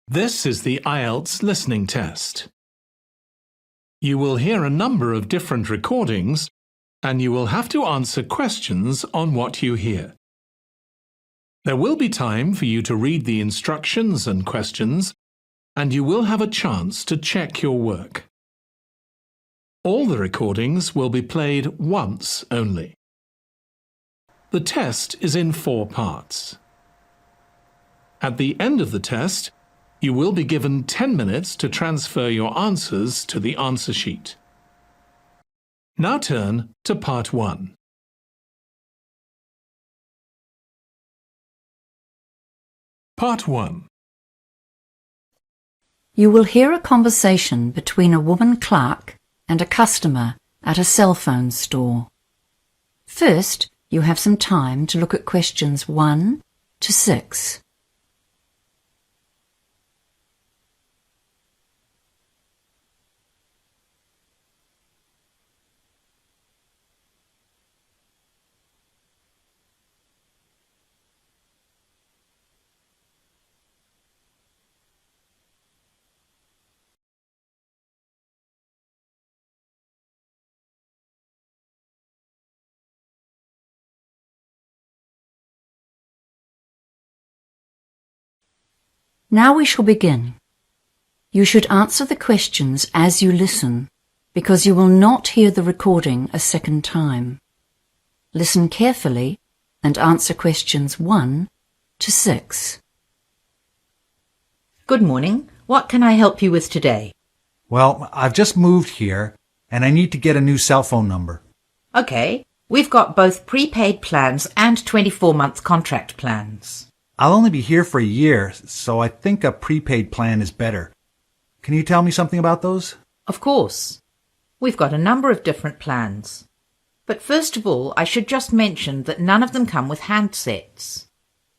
This is the IELTS listening test. You will hear a number of different recordings, and you will have to answer questions on what you hear. There will be time for you to read the instructions and questions, and you will have a chance to check your work. All the recordings will be played once only. The test is in 4 parts. At the end of the test, you will be given 10 minutes to transfer your answers to the answer sheet. Now turn to Part 1. Part 1. You will hear a conversation between a woman clerk and a customer at a cell phone store. First, you have some time to look at questions 1 to 6. Now we shall begin. You should answer the questions as you listen, because you will not hear the recording a second time. Listen carefully and answer questions 1 to 6. Good morning. What can I help you with today? Well, I've just moved here, and I need to get a new cell phone number. Okay, we've got both prepaid plans and 24-month contract plans. I'll only be here for a year, so I think a prepaid plan is better. Can you tell me something about those? Of course. We've got a number of different plans. But first of all, I should just mention that none of them come with handsets.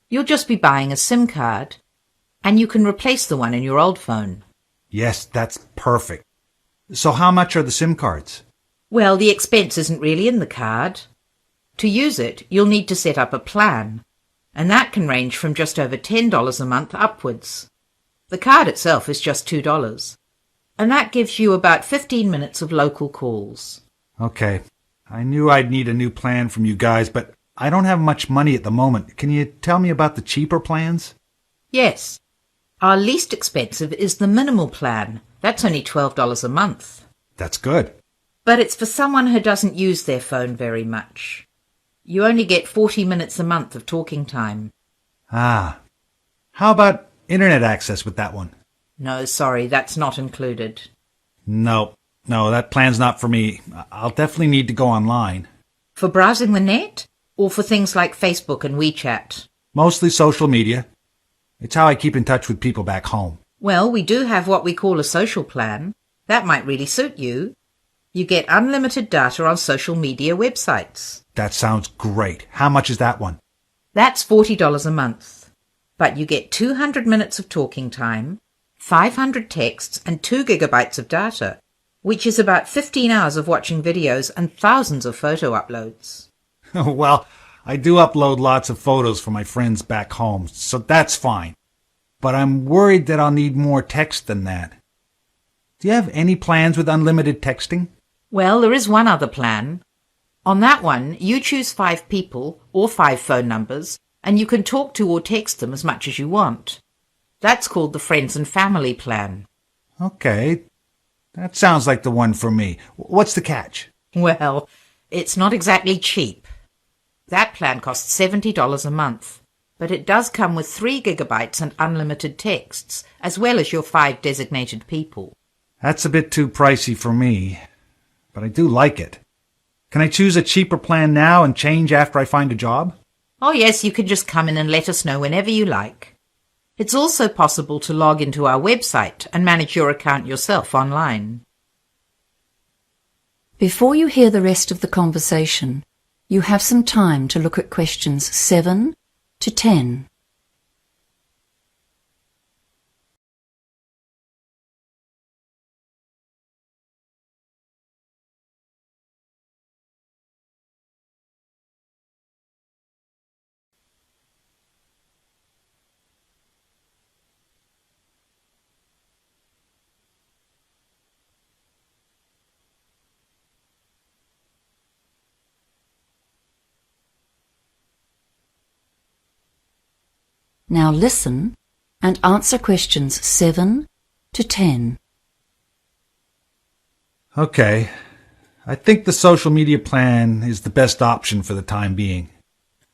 You'll just be buying a SIM card, and you can replace the one in your old phone. Yes, that's perfect. So how much are the SIM cards? Well, the expense isn't really in the card. To use it, you'll need to set up a plan, and that can range from just over $10 a month upwards. The card itself is just $2, and that gives you about 15 minutes of local calls. Okay, I knew I'd need a new plan from you guys, but I don't have much money at the moment. Can you tell me about the cheaper plans? Yes. Our least expensive is the minimal plan. That's only $12 a month. That's good. But it's for someone who doesn't use their phone very much. You only get 40 minutes a month of talking time. Ah. How about internet access with that one? No, sorry, that's not included. No, that plan's not for me. I'll definitely need to go online. For browsing the net? Or for things like Facebook and WeChat? Mostly social media. It's how I keep in touch with people back home. Well, we do have what we call a social plan. That might really suit you. You get unlimited data on social media websites. That sounds great. How much is that one? That's $40 a month. But you get 200 minutes of talking time, 500 texts and 2 gigabytes of data, which is about 15 hours of watching videos and thousands of photo uploads. Well, I do upload lots of photos for my friends back home, so that's fine. But I'm worried that I'll need more text than that. Do you have any plans with unlimited texting? Well, there is one other plan. On that one, you choose 5 people or 5 phone numbers, and you can talk to or text them as much as you want. That's called the Friends and Family plan. Okay, that sounds like the one for me. What's the catch? Well, it's not exactly cheap. That plan costs $70 a month, but it does come with 3 gigabytes and unlimited texts, as well as your 5 designated people. That's a bit too pricey for me, but I do like it. Can I choose a cheaper plan now and change after I find a job? Oh yes, you can just come in and let us know whenever you like. It's also possible to log into our website and manage your account yourself online. Before you hear the rest of the conversation, you have some time to look at questions 7 to 10. Now listen and answer questions 7 to 10. Okay. I think the social media plan is the best option for the time being.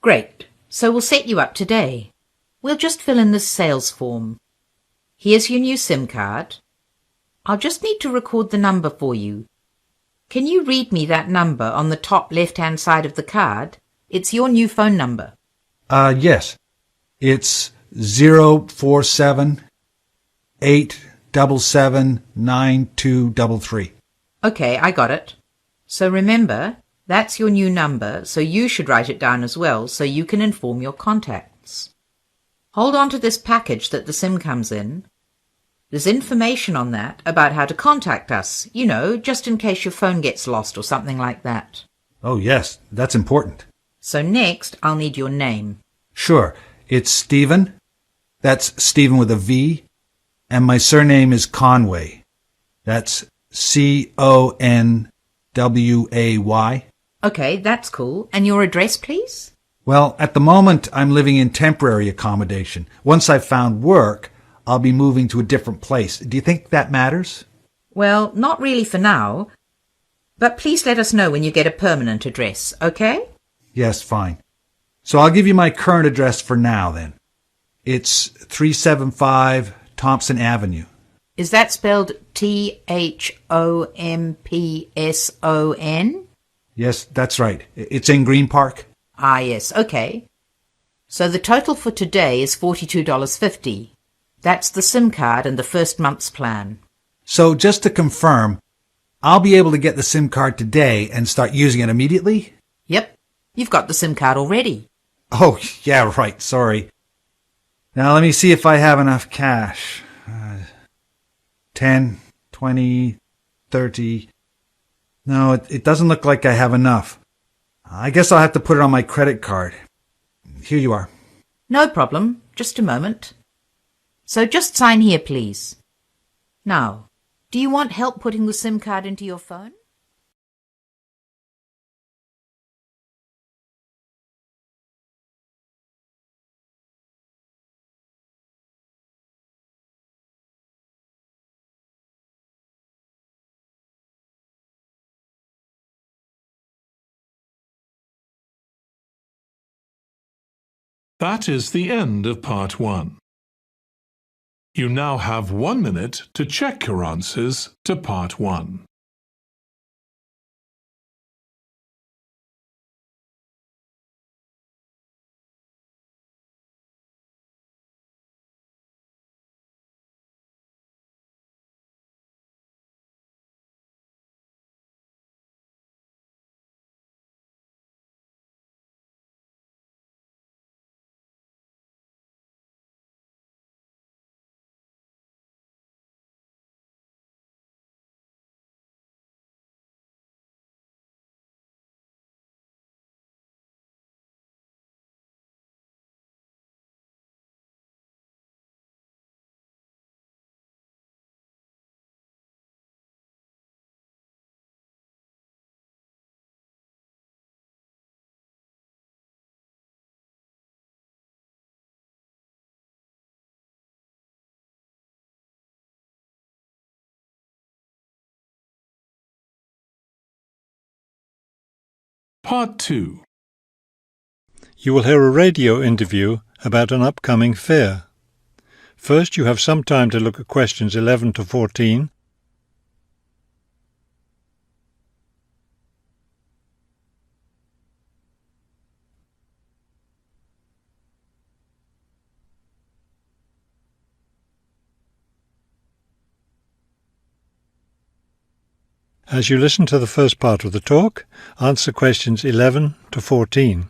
Great. So we'll set you up today. We'll just fill in this sales form. Here's your new SIM card. I'll just need to record the number for you. Can you read me that number on the top left-hand side of the card? It's your new phone number. Yes. It's 047-877-9233. Okay, I got it. So remember, that's your new number, so you should write it down as well so you can inform your contacts. Hold on to this package that the SIM comes in. There's information on that about how to contact us, you know, just in case your phone gets lost or something like that. Oh, yes. That's important. So next, I'll need your name. Sure. It's Stephen. That's Stephen with a V. And my surname is Conway. That's Conway. Okay, that's cool. And your address, please? Well, at the moment, I'm living in temporary accommodation. Once I've found work, I'll be moving to a different place. Do you think that matters? Well, not really for now. But please let us know when you get a permanent address, okay? Yes, fine. So I'll give you my current address for now, then. It's 375 Thompson Avenue. Is that spelled Thompson? Yes, that's right. It's in Green Park. Ah, yes, okay. So the total for today is $42.50. That's the SIM card and the first month's plan. So just to confirm, I'll be able to get the SIM card today and start using it immediately? Yep, you've got the SIM card already. Oh, yeah, right, sorry. Now let me see if I have enough cash. 10, 20, 30... No, it doesn't look like I have enough. I guess I'll have to put it on my credit card. Here you are. No problem. Just a moment. So just sign here, please. Now, do you want help putting the SIM card into your phone? That is the end of part 1. You now have 1 minute to check your answers to part 1. Part 2. You will hear a radio interview about an upcoming fair. First, you have some time to look at questions 11 to 14. As you listen to the first part of the talk, answer questions 11 to 14.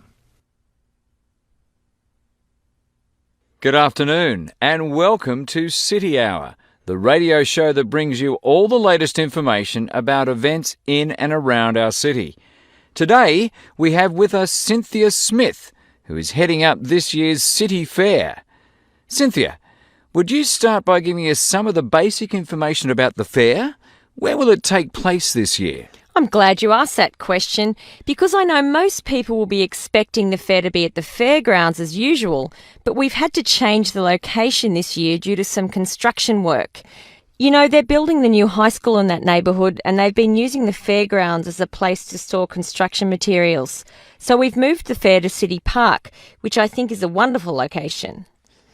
Good afternoon and welcome to City Hour, the radio show that brings you all the latest information about events in and around our city. Today we have with us Cynthia Smith, who is heading up this year's City Fair. Cynthia, would you start by giving us some of the basic information about the fair? Where will it take place this year? I'm glad you asked that question because I know most people will be expecting the fair to be at the fairgrounds as usual, but we've had to change the location this year due to some construction work. You know, they're building the new high school in that neighbourhood and they've been using the fairgrounds as a place to store construction materials. So we've moved the fair to City Park, which I think is a wonderful location.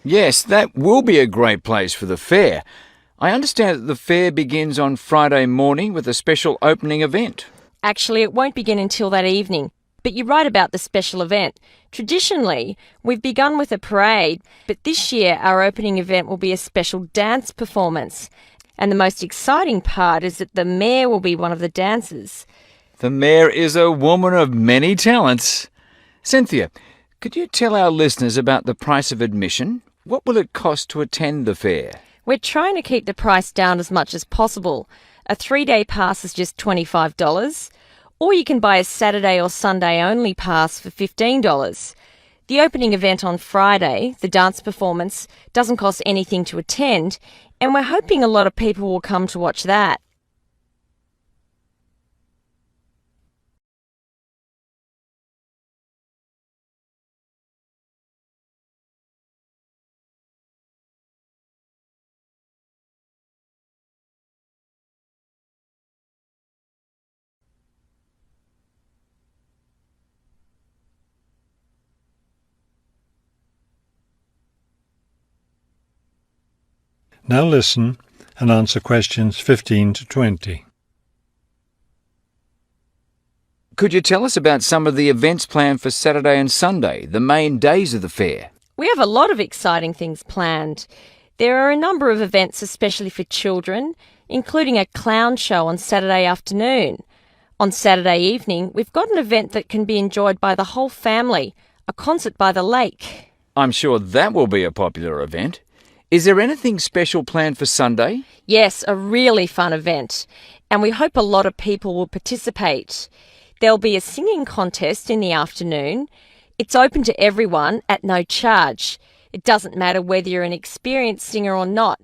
Yes, that will be a great place for the fair. I understand that the fair begins on Friday morning with a special opening event. Actually, it won't begin until that evening, but you're right about the special event. Traditionally, we've begun with a parade, but this year our opening event will be a special dance performance. And the most exciting part is that the mayor will be one of the dancers. The mayor is a woman of many talents. Cynthia, could you tell our listeners about the price of admission? What will it cost to attend the fair? We're trying to keep the price down as much as possible. A 3-day pass is just $25, or you can buy a Saturday or Sunday only pass for $15. The opening event on Friday, the dance performance, doesn't cost anything to attend, and we're hoping a lot of people will come to watch that. Now listen and answer questions 15 to 20. Could you tell us about some of the events planned for Saturday and Sunday, the main days of the fair? We have a lot of exciting things planned. There are a number of events especially for children, including a clown show on Saturday afternoon. On Saturday evening, we've got an event that can be enjoyed by the whole family, a concert by the lake. I'm sure that will be a popular event. Is there anything special planned for Sunday? Yes, a really fun event, and we hope a lot of people will participate. There'll be a singing contest in the afternoon. It's open to everyone at no charge. It doesn't matter whether you're an experienced singer or not.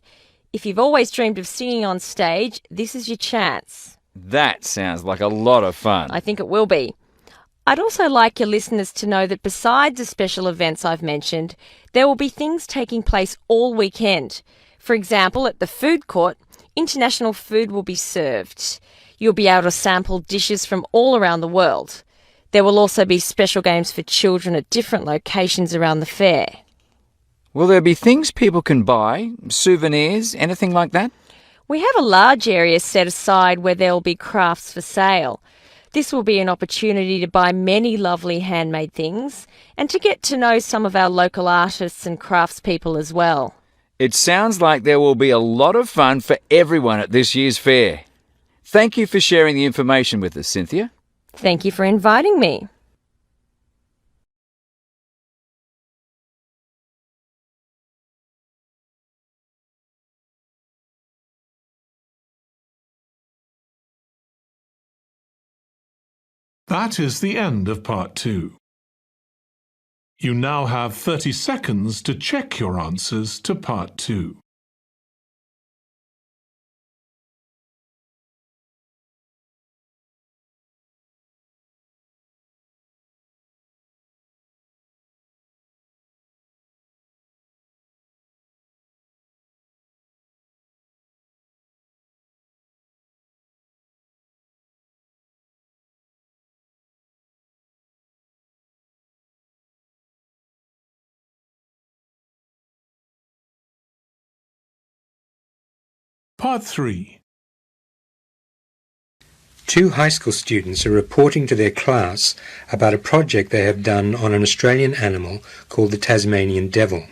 If you've always dreamed of singing on stage, this is your chance. That sounds like a lot of fun. I think it will be. I'd also like your listeners to know that besides the special events I've mentioned, there will be things taking place all weekend. For example, at the food court, international food will be served. You'll be able to sample dishes from all around the world. There will also be special games for children at different locations around the fair. Will there be things people can buy, souvenirs, anything like that? We have a large area set aside where there will be crafts for sale. This will be an opportunity to buy many lovely handmade things and to get to know some of our local artists and craftspeople as well. It sounds like there will be a lot of fun for everyone at this year's fair. Thank you for sharing the information with us, Cynthia. Thank you for inviting me. That is the end of part 2. You now have 30 seconds to check your answers to part 2. Part 3. Two high school students are reporting to their class about a project they have done on an Australian animal called the Tasmanian devil.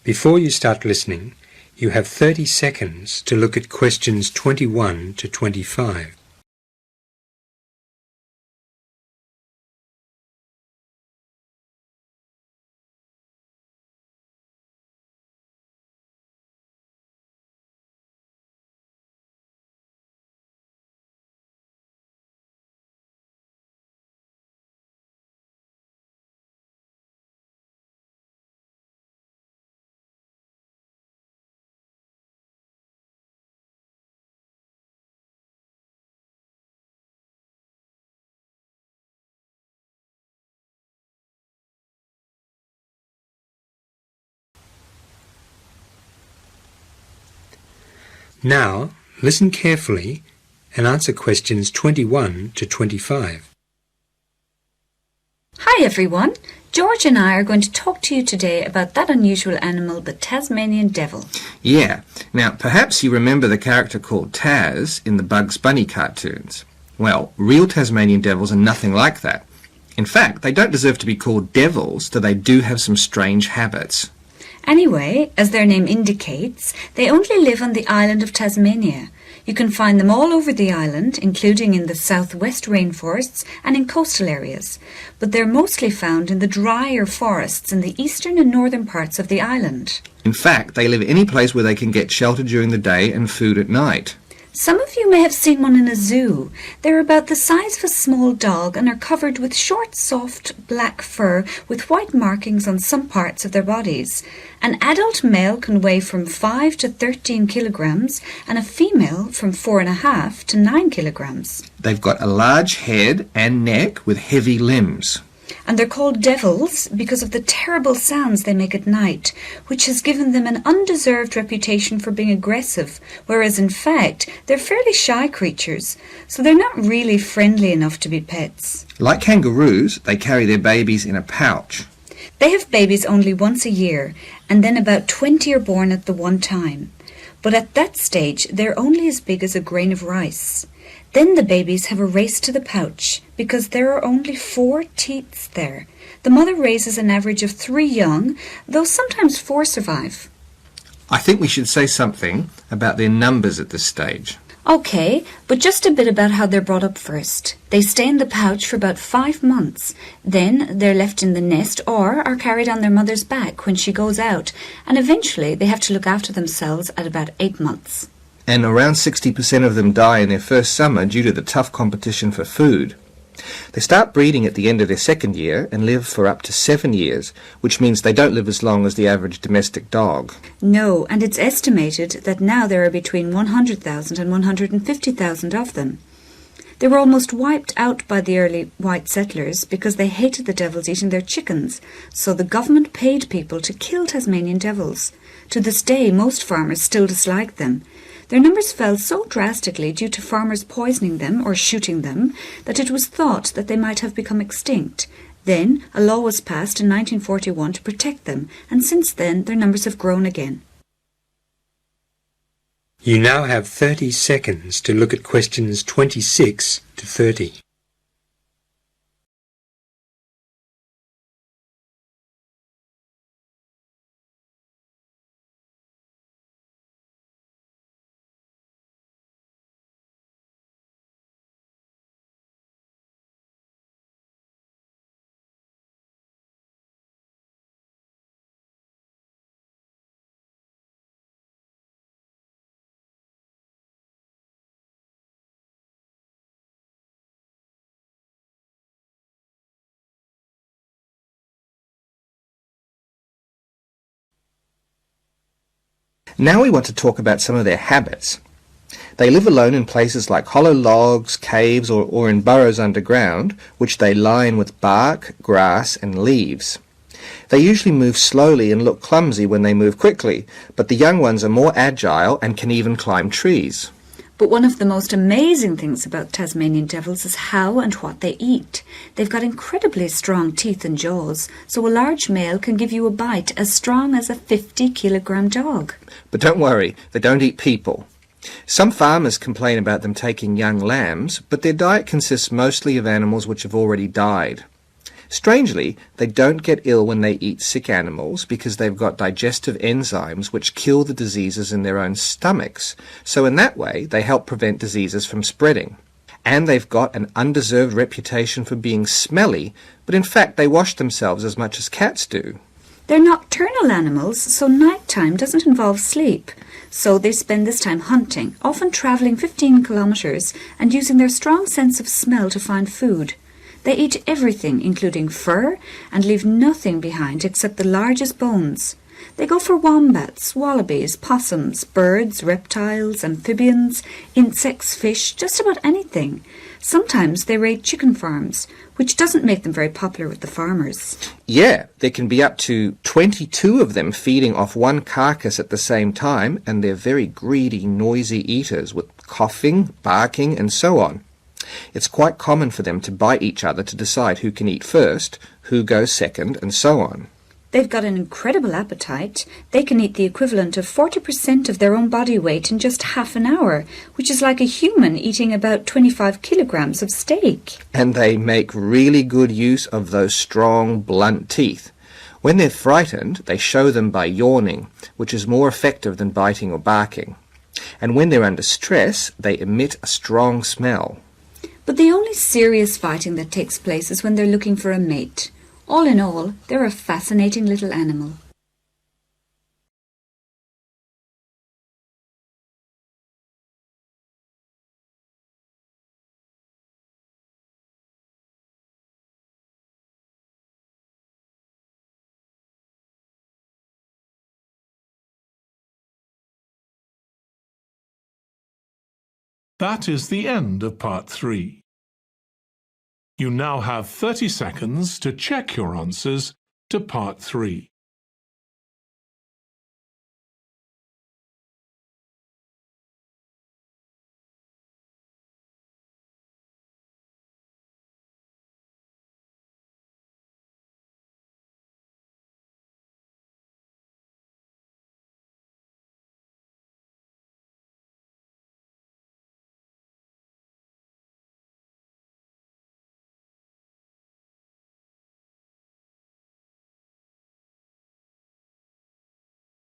Before you start listening, you have 30 seconds to look at questions 21 to 25. Now, listen carefully and answer questions 21 to 25. Hi everyone, George and I are going to talk to you today about that unusual animal, the Tasmanian devil. Yeah. Now, perhaps you remember the character called Taz in the Bugs Bunny cartoons. Well, real Tasmanian devils are nothing like that. In fact, they don't deserve to be called devils, though they do have some strange habits. Anyway, as their name indicates, they only live on the island of Tasmania. You can find them all over the island, including in the southwest rainforests and in coastal areas, but they're mostly found in the drier forests in the eastern and northern parts of the island. In fact, they live any place where they can get shelter during the day and food at night. Some of you may have seen one in a zoo. They're about the size of a small dog and are covered with short, soft, black fur with white markings on some parts of their bodies. An adult male can weigh from 5 to 13 kilograms and a female from 4.5 to 9 kilograms. They've got a large head and neck with heavy limbs. And they're called devils because of the terrible sounds they make at night, which has given them an undeserved reputation for being aggressive, whereas in fact they're fairly shy creatures, so they're not really friendly enough to be pets. Like kangaroos, they carry their babies in a pouch. They have babies only once a year, and then about 20 are born at the one time. But at that stage they're only as big as a grain of rice. Then the babies have a race to the pouch because there are only 4 teats there. The mother raises an average of 3 young, though sometimes 4 survive. I think we should say something about their numbers at this stage. Okay, but just a bit about how they're brought up first. They stay in the pouch for about 5 months. Then they're left in the nest or are carried on their mother's back when she goes out, and eventually they have to look after themselves at about 8 months. And around 60% of them die in their first summer due to the tough competition for food. They start breeding at the end of their second year and live for up to 7 years, which means they don't live as long as the average domestic dog. No, and it's estimated that now there are between 100,000 and 150,000 of them. They were almost wiped out by the early white settlers because they hated the devils eating their chickens, so the government paid people to kill Tasmanian devils. To this day, most farmers still dislike them. Their numbers fell so drastically due to farmers poisoning them or shooting them that it was thought that they might have become extinct. Then a law was passed in 1941 to protect them, and since then their numbers have grown again. You now have 30 seconds to look at questions 26 to 30. Now we want to talk about some of their habits. They live alone in places like hollow logs, caves, or in burrows underground, which they line with bark, grass, and leaves. They usually move slowly and look clumsy when they move quickly, but the young ones are more agile and can even climb trees. But one of the most amazing things about Tasmanian devils is how and what they eat. They've got incredibly strong teeth and jaws, so a large male can give you a bite as strong as a 50-kilogram dog. But don't worry, they don't eat people. Some farmers complain about them taking young lambs, but their diet consists mostly of animals which have already died. Strangely, they don't get ill when they eat sick animals because they've got digestive enzymes which kill the diseases in their own stomachs, so in that way they help prevent diseases from spreading. And they've got an undeserved reputation for being smelly, but in fact they wash themselves as much as cats do. They're nocturnal animals, so nighttime doesn't involve sleep. So they spend this time hunting, often travelling 15 kilometres and using their strong sense of smell to find food. They eat everything, including fur, and leave nothing behind except the largest bones. They go for wombats, wallabies, possums, birds, reptiles, amphibians, insects, fish, just about anything. Sometimes they raid chicken farms, which doesn't make them very popular with the farmers. Yeah, there can be up to 22 of them feeding off one carcass at the same time, and they're very greedy, noisy eaters with coughing, barking, and so on. It's quite common for them to bite each other to decide who can eat first, who goes second, and so on. They've got an incredible appetite. They can eat the equivalent of 40% of their own body weight in just half an hour, which is like a human eating about 25 kilograms of steak. And they make really good use of those strong, blunt teeth. When they're frightened, they show them by yawning, which is more effective than biting or barking. And when they're under stress, they emit a strong smell. But the only serious fighting that takes place is when they're looking for a mate. All in all, they're a fascinating little animal. That is the end of part 3. You now have 30 seconds to check your answers to part 3.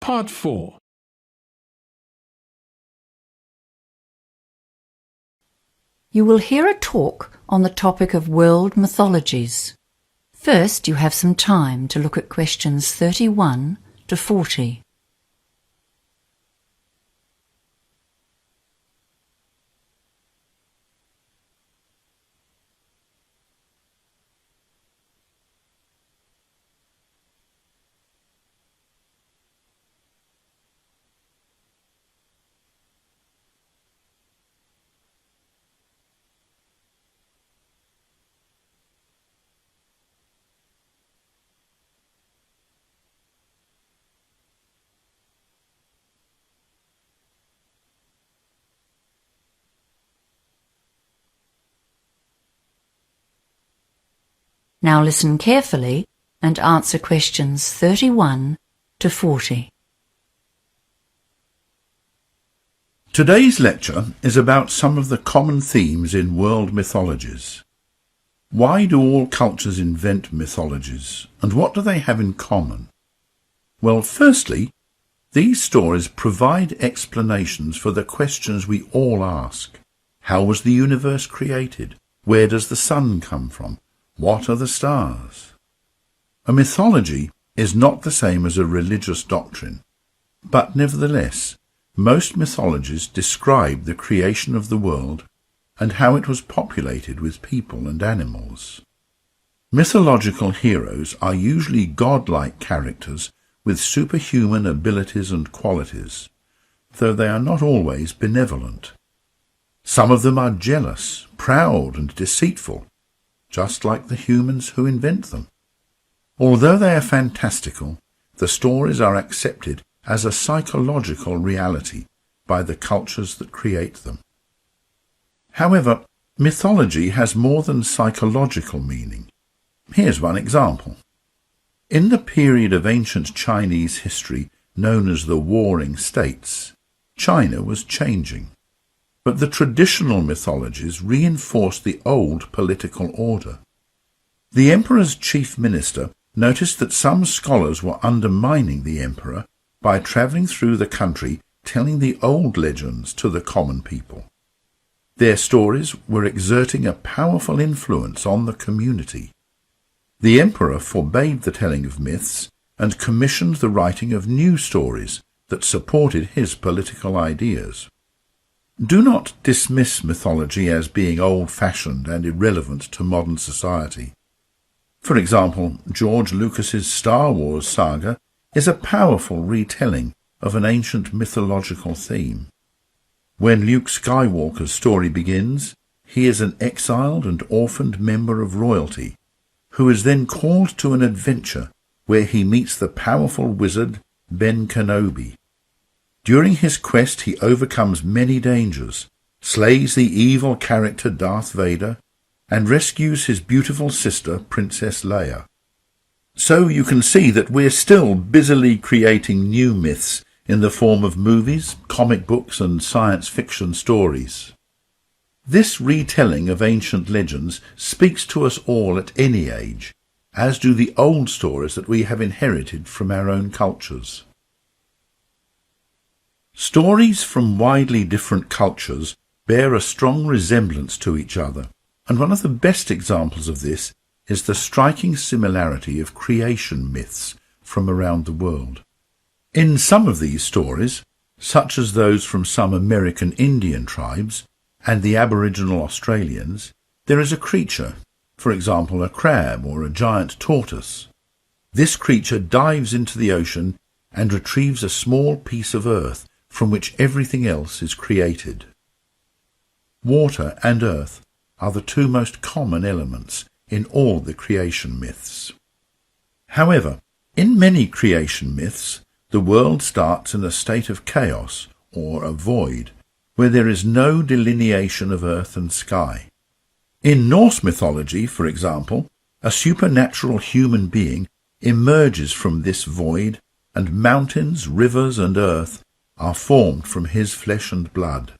Part 4. You will hear a talk on the topic of world mythologies. First, you have some time to look at questions 31 to 40. Now listen carefully and answer questions 31 to 40. Today's lecture is about some of the common themes in world mythologies. Why do all cultures invent mythologies, and what do they have in common? Well, firstly, these stories provide explanations for the questions we all ask. How was the universe created? Where does the sun come from? What are the stars? A mythology is not the same as a religious doctrine, but nevertheless, most mythologies describe the creation of the world and how it was populated with people and animals. Mythological heroes are usually godlike characters with superhuman abilities and qualities, though they are not always benevolent. Some of them are jealous, proud, and deceitful, just like the humans who invent them. Although they are fantastical, the stories are accepted as a psychological reality by the cultures that create them. However, mythology has more than psychological meaning. Here's one example. In the period of ancient Chinese history known as the Warring States, China was changing. But the traditional mythologies reinforced the old political order. The emperor's chief minister noticed that some scholars were undermining the emperor by travelling through the country telling the old legends to the common people. Their stories were exerting a powerful influence on the community. The emperor forbade the telling of myths and commissioned the writing of new stories that supported his political ideas. Do not dismiss mythology as being old-fashioned and irrelevant to modern society. For example, George Lucas's Star Wars saga is a powerful retelling of an ancient mythological theme. When Luke Skywalker's story begins, He is an exiled and orphaned member of royalty, who is then called to an adventure where he meets the powerful wizard Ben Kenobi. During his quest he overcomes many dangers, slays the evil character Darth Vader, and rescues his beautiful sister Princess Leia. So you can see that we're still busily creating new myths in the form of movies, comic books and science fiction stories. This retelling of ancient legends speaks to us all at any age, as do the old stories that we have inherited from our own cultures. Stories from widely different cultures bear a strong resemblance to each other, and one of the best examples of this is the striking similarity of creation myths from around the world. In some of these stories, such as those from some American Indian tribes and the Aboriginal Australians, there is a creature, for example a crab or a giant tortoise. This creature dives into the ocean and retrieves a small piece of earth from which everything else is created. Water and earth are the two most common elements in all the creation myths. However, in many creation myths, the world starts in a state of chaos or a void, where there is no delineation of earth and sky. In Norse mythology, for example, a supernatural human being emerges from this void, and mountains, rivers and earth are formed from his flesh and blood.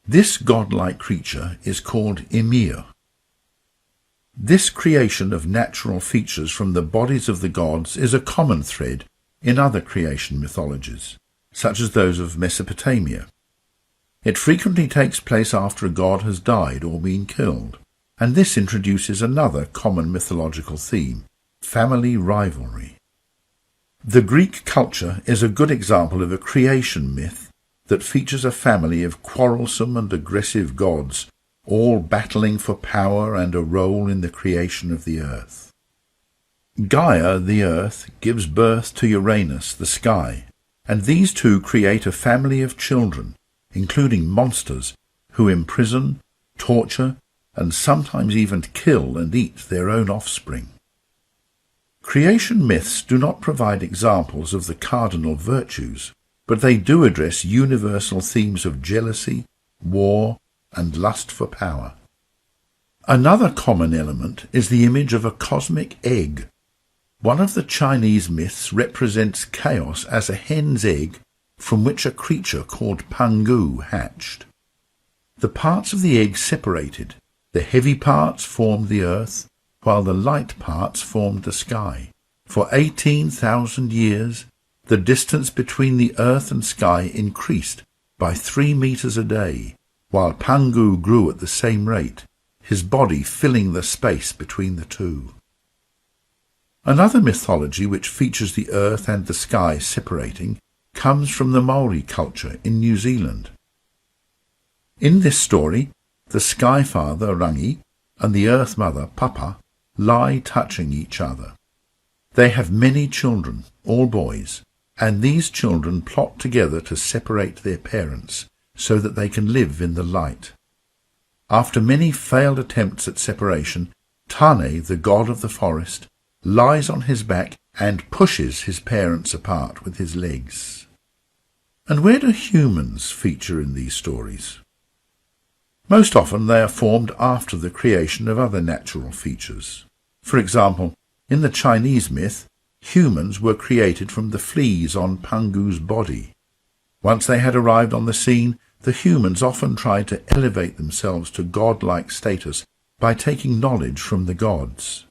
This godlike creature is called Ymir. This creation of natural features from the bodies of the gods is a common thread in other creation mythologies, such as those of Mesopotamia. It frequently takes place after a god has died or been killed, and this introduces another common mythological theme, family rivalry. The Greek culture is a good example of a creation myth that features a family of quarrelsome and aggressive gods, all battling for power and a role in the creation of the earth. Gaia, the earth, gives birth to Uranus, the sky, and these two create a family of children, including monsters who imprison, torture, and sometimes even kill and eat their own offspring. Creation myths do not provide examples of the cardinal virtues, but they do address universal themes of jealousy, war, and lust for power. Another common element is the image of a cosmic egg. One of the Chinese myths represents chaos as a hen's egg from which a creature called Pangu hatched. The parts of the egg separated. The heavy parts formed the earth, while the light parts formed the sky. For 18,000 years, the distance between the earth and sky increased by 3 meters a day, while Pangu grew at the same rate, his body filling the space between the two. Another mythology which features the earth and the sky separating comes from the Maori culture in New Zealand. In this story, the Sky Father, Rangi, and the Earth Mother, Papa, lie touching each other. They have many children, all boys, and these children plot together to separate their parents so that they can live in the light. After many failed attempts at separation, Tane, the god of the forest, lies on his back and pushes his parents apart with his legs. And where do humans feature in these stories? Most often they are formed after the creation of other natural features. For example, in the Chinese myth, humans were created from the fleas on Pangu's body. Once they had arrived on the scene, the humans often tried to elevate themselves to godlike status by taking knowledge from the gods.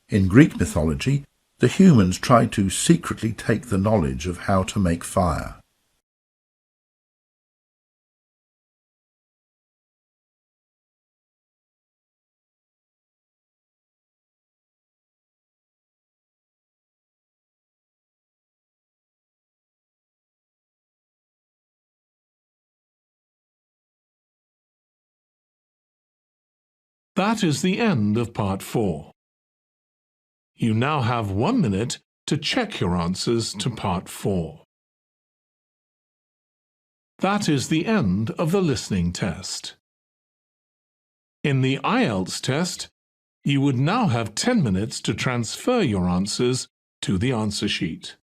In Greek mythology, the humans tried to secretly take the knowledge of how to make fire. That is the end of part 4. You now have 1 minute to check your answers to part 4. That is the end of the listening test. In the IELTS test, you would now have 10 minutes to transfer your answers to the answer sheet.